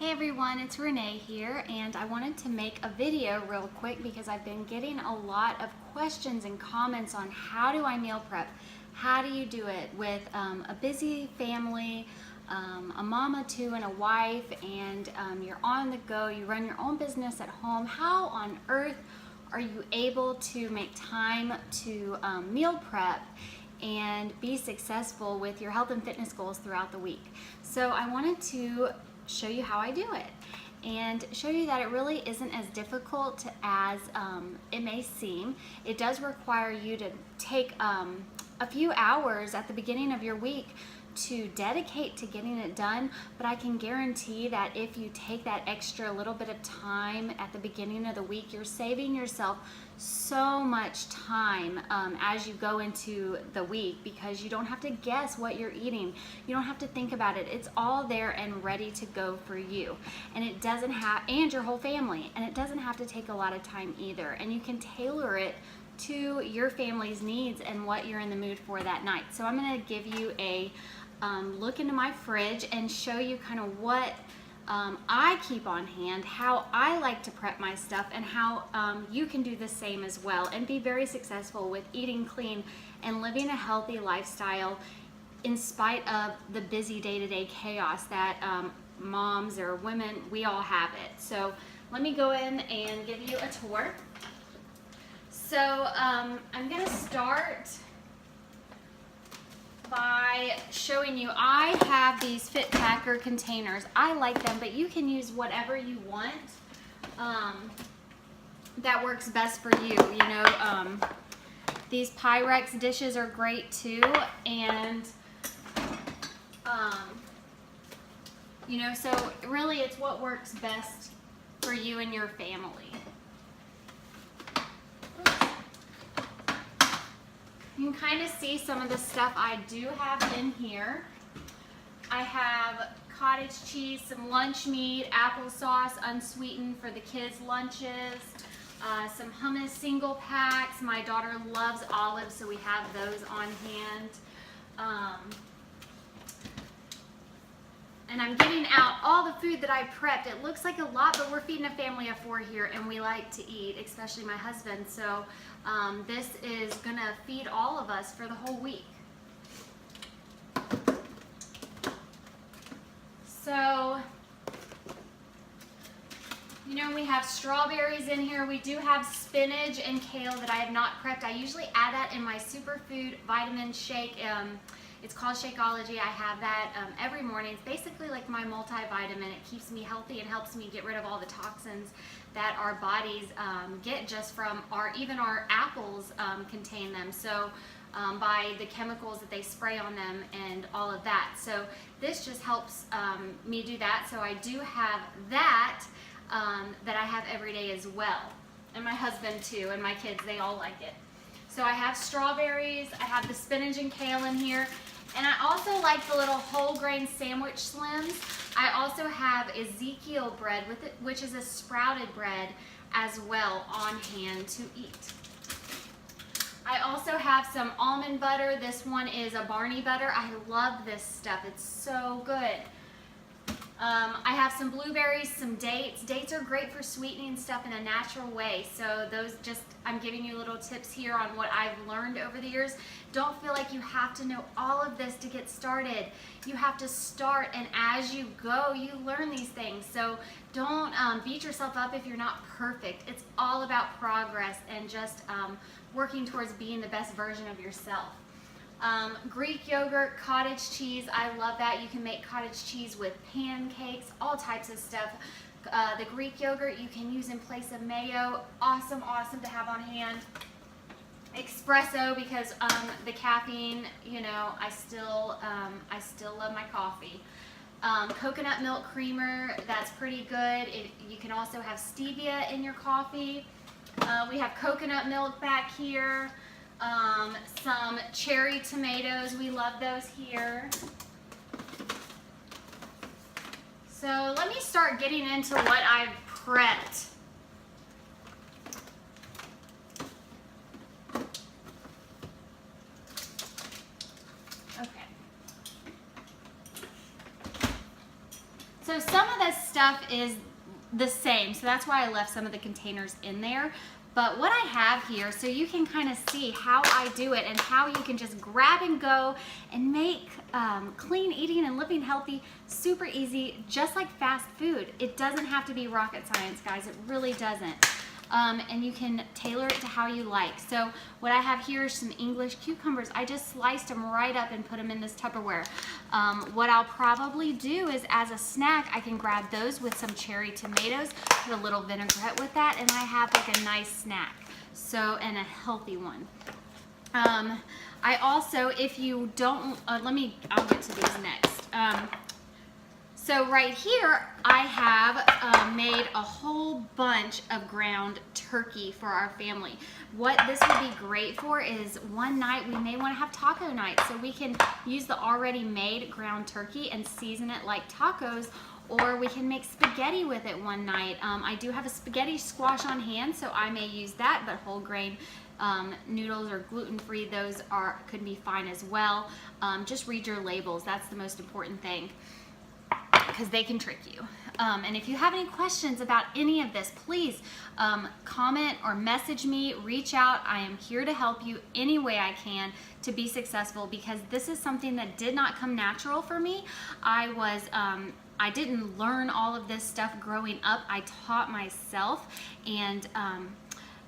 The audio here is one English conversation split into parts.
Hey everyone, it's Renee here, and I wanted to make a video real quick because I've been getting a lot of questions and comments on how do I meal prep? How do you do it with a busy family, a mama too and a wife, and you're on the go, you run your own business at home. How on earth are you able to make time to meal prep and be successful with your health and fitness goals throughout the week? So I wanted to show you how I do it and show you that it really isn't as difficult as it may seem. It does require you to take a few hours at the beginning of your week to dedicate to getting it done, but I can guarantee that if you take that extra little bit of time at the beginning of the week, you're saving yourself so much time as you go into the week, because you don't have to guess what you're eating. You don't have to think about it. It's all there and ready to go for you. And it doesn't have, and your whole family, and it doesn't have to take a lot of time either. And you can tailor it to your family's needs and what you're in the mood for that night. So I'm going to give you a look into my fridge and show you kind of what I keep on hand, how I like to prep my stuff, and how you can do the same as well and be very successful with eating clean and living a healthy lifestyle in spite of the busy day-to-day chaos that moms or women, we all have it. So let me go in and give you a tour. So I'm going to start by showing you, I have these Fit Packer containers. I like them, but you can use whatever you want that works best for you. You know, these Pyrex dishes are great too, and you know, so really it's what works best for you and your family. You can kind of see some of the stuff I do have in here. I have cottage cheese, some lunch meat, applesauce unsweetened for the kids' lunches, some hummus single packs. My daughter loves olives, so we have those on hand. And I'm getting out all the food that I prepped. It looks like a lot, but we're feeding a family of 4 here, and we like to eat, especially my husband. So this is gonna feed all of us for the whole week. So, you know, we have strawberries in here. We do have spinach and kale that I have not prepped. I usually add that in my superfood vitamin shake. It's called Shakeology. I have that every morning. It's basically like my multivitamin. It keeps me healthy and helps me get rid of all the toxins that our bodies get just from even our apples contain them. So by the chemicals that they spray on them and all of that. So this just helps me do that. So I do have that that I have every day as well. And my husband too, and my kids, they all like it. So I have strawberries, I have the spinach and kale in here, and I also like the little whole grain sandwich slims. I also have Ezekiel bread with it, which is a sprouted bread as well, on hand to eat. I also have some almond butter. This one is a Barney butter. I love this stuff. It's so good. I have some blueberries, some dates. Dates are great for sweetening stuff in a natural way. So those I'm giving you little tips here on what I've learned over the years. Don't feel like you have to know all of this to get started. You have to start, and as you go, you learn these things. So don't beat yourself up if you're not perfect. It's all about progress and just working towards being the best version of yourself. Greek yogurt, cottage cheese, I love that. You can make cottage cheese with pancakes, all types of stuff. The Greek yogurt you can use in place of mayo. Awesome, awesome to have on hand. Espresso, because the caffeine, you know, I still love my coffee. Coconut milk creamer, that's pretty good. You can also have stevia in your coffee. We have coconut milk back here. Some cherry tomatoes, we love those here. So let me start getting into what I've prepped. Okay. So some of this stuff is the same, so that's why I left some of the containers in there. But what I have here, so you can kind of see how I do it and how you can just grab and go and make clean eating and living healthy super easy, just like fast food. It doesn't have to be rocket science, guys. It really doesn't. And you can tailor it to how you like. So what I have here is some English cucumbers. I just sliced them right up and put them in this Tupperware. What I'll probably do is, as a snack, I can grab those with some cherry tomatoes, put a little vinaigrette with that, and I have like a nice snack. So, and a healthy one. I also, if you don't, I'll get to these next. So right here, I have made a whole bunch of ground turkey for our family. What this would be great for is one night we may want to have taco night, so we can use the already made ground turkey and season it like tacos, or we can make spaghetti with it one night. I do have a spaghetti squash on hand, so I may use that, but whole grain noodles or gluten-free, those could be fine as well. Just read your labels, that's the most important thing, because they can trick you. And if you have any questions about any of this, please comment or message me, reach out. I am here to help you any way I can to be successful, because this is something that did not come natural for me. I didn't learn all of this stuff growing up. I taught myself, and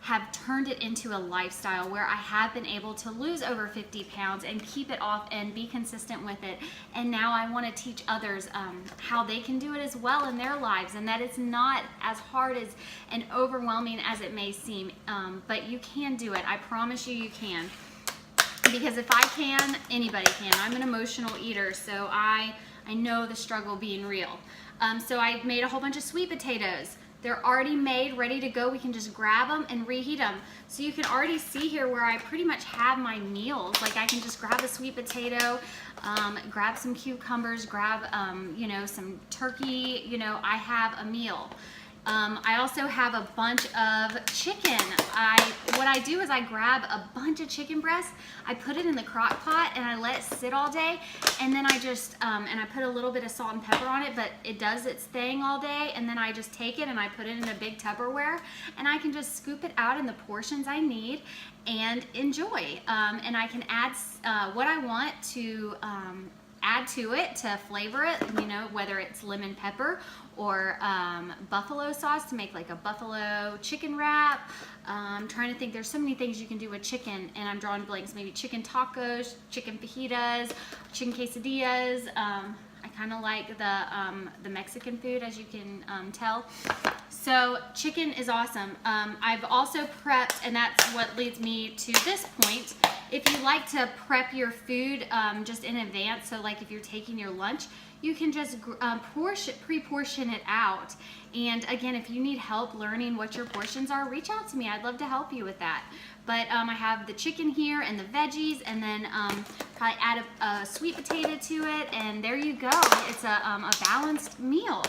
have turned it into a lifestyle where I have been able to lose over 50 pounds and keep it off and be consistent with it. And now I want to teach others how they can do it as well in their lives, and that it's not as hard as and overwhelming as it may seem, but you can do it. I promise you, you can. Because if I can, anybody can. I'm an emotional eater, so I know the struggle being real. So I made a whole bunch of sweet potatoes. They're already made, ready to go. We can just grab them and reheat them. So you can already see here where I pretty much have my meals. Like, I can just grab a sweet potato, grab some cucumbers, grab you know, some turkey. You know, I have a meal. I also have a bunch of chicken. What I do is I grab a bunch of chicken breasts, I put it in the crock pot, and I let it sit all day, and then I just, and I put a little bit of salt and pepper on it, but it does its thing all day, and then I just take it and I put it in a big Tupperware, and I can just scoop it out in the portions I need and enjoy. And I can add what I want to add to it to flavor it, you know, whether it's lemon pepper or buffalo sauce to make like a buffalo chicken wrap. I'm trying to think, there's so many things you can do with chicken, and I'm drawing blanks. Maybe chicken tacos, chicken fajitas, chicken quesadillas. I kind of like the Mexican food, as you can tell. So chicken is awesome. I've also prepped, and that's what leads me to this point. If you like to prep your food just in advance, so like if you're taking your lunch, you can just pre-portion it out. And again, if you need help learning what your portions are, reach out to me. I'd love to help you with that. But I have the chicken here and the veggies, and then probably add a sweet potato to it, and there you go. It's a balanced meal.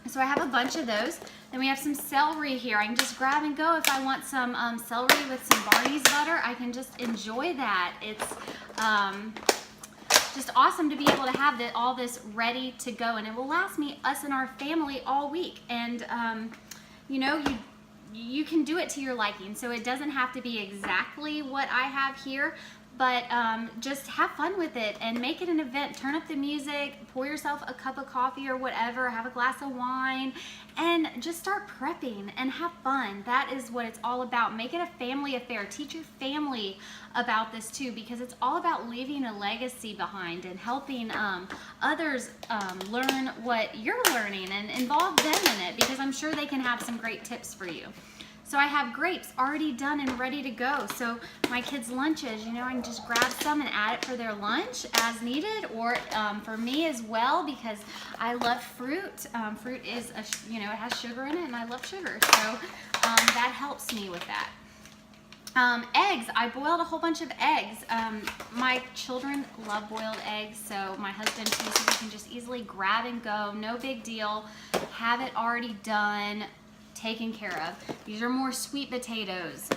So I have a bunch of those. Then we have some celery here. I can just grab and go. If I want some celery with some Barney's butter, I can just enjoy that. It's just awesome to be able to have all this ready to go, and it will last us and our family all week. And you know, you can do it to your liking, so it doesn't have to be exactly what I have here, but just have fun with it and make it an event. Turn up the music, pour yourself a cup of coffee or whatever, have a glass of wine, and just start prepping and have fun. That is what it's all about. Make it a family affair. Teach your family about this too, because it's all about leaving a legacy behind and helping others learn what you're learning, and involve them in it, because I'm sure they can have some great tips for you. So I have grapes already done and ready to go. So my kids' lunches, you know, I can just grab some and add it for their lunch as needed, or for me as well, because I love fruit. Fruit is, you know, it has sugar in it, and I love sugar. So that helps me with that. Eggs, I boiled a whole bunch of eggs. My children love boiled eggs, so my husband too, so we can just easily grab and go. No big deal. Have it already done, taken care of. These are more sweet potatoes.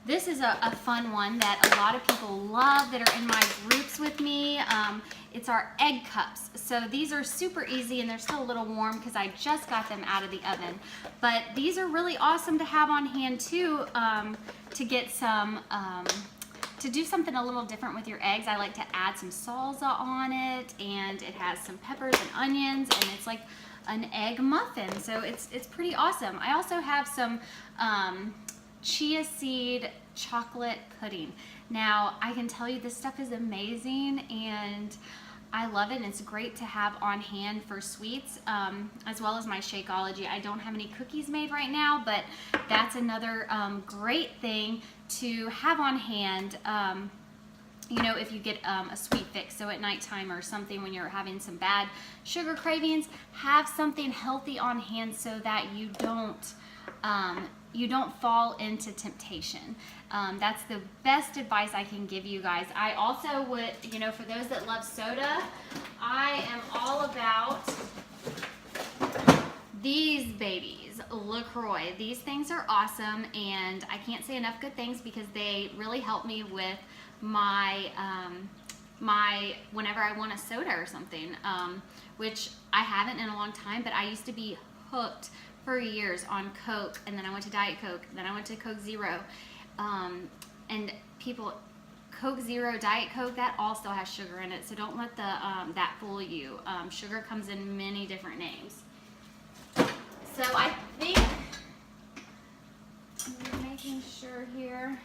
This is a fun one that a lot of people love that are in my groups with me. It's our egg cups. So these are super easy and they're still a little warm because I just got them out of the oven. But these are really awesome to have on hand too, to get some, to do something a little different with your eggs. I like to add some salsa on it, and it has some peppers and onions, and it's like an egg muffin. So it's pretty awesome. I also have some chia seed chocolate pudding. Now I can tell you this stuff is amazing and I love it, and it's great to have on hand for sweets, as well as my Shakeology. I don't have any cookies made right now, but that's another great thing to have on hand, you know, if you get a sweet fix. So at nighttime or something when you're having some bad sugar cravings, have something healthy on hand so that you don't fall into temptation. That's the best advice I can give you guys. I also would, you know, for those that love soda, I am all about these babies, LaCroix. These things are awesome, and I can't say enough good things because they really help me with my, whenever I want a soda or something, which I haven't in a long time, but I used to be hooked for years on Coke, and then I went to Diet Coke, then I went to Coke Zero, and people, Coke Zero, Diet Coke, that all still has sugar in it, so don't let that fool you. Sugar comes in many different names. So I think, I'm making sure here.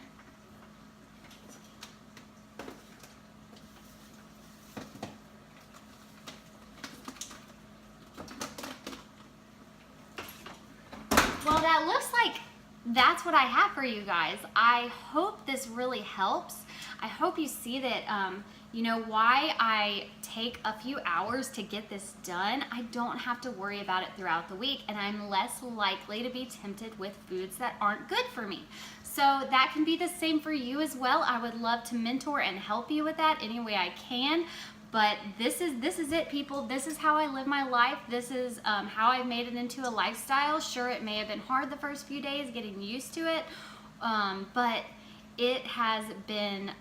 Well, that looks like that's what I have for you guys. I hope this really helps. I hope you see that, you know, why I take a few hours to get this done. I don't have to worry about it throughout the week, and I'm less likely to be tempted with foods that aren't good for me. So that can be the same for you as well. I would love to mentor and help you with that any way I can. But this is it, people. This is how I live my life. This is how I've made it into a lifestyle. Sure, it may have been hard the first few days getting used to it, but it has been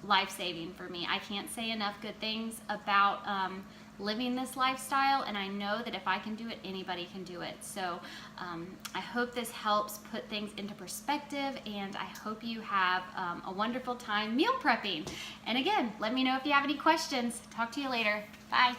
life-saving for me. I can't say enough good things about living this lifestyle, and I know that if I can do it, anybody can do it. So I hope this helps put things into perspective, and I hope you have a wonderful time meal prepping. And again, let me know if you have any questions. Talk to you later. Bye.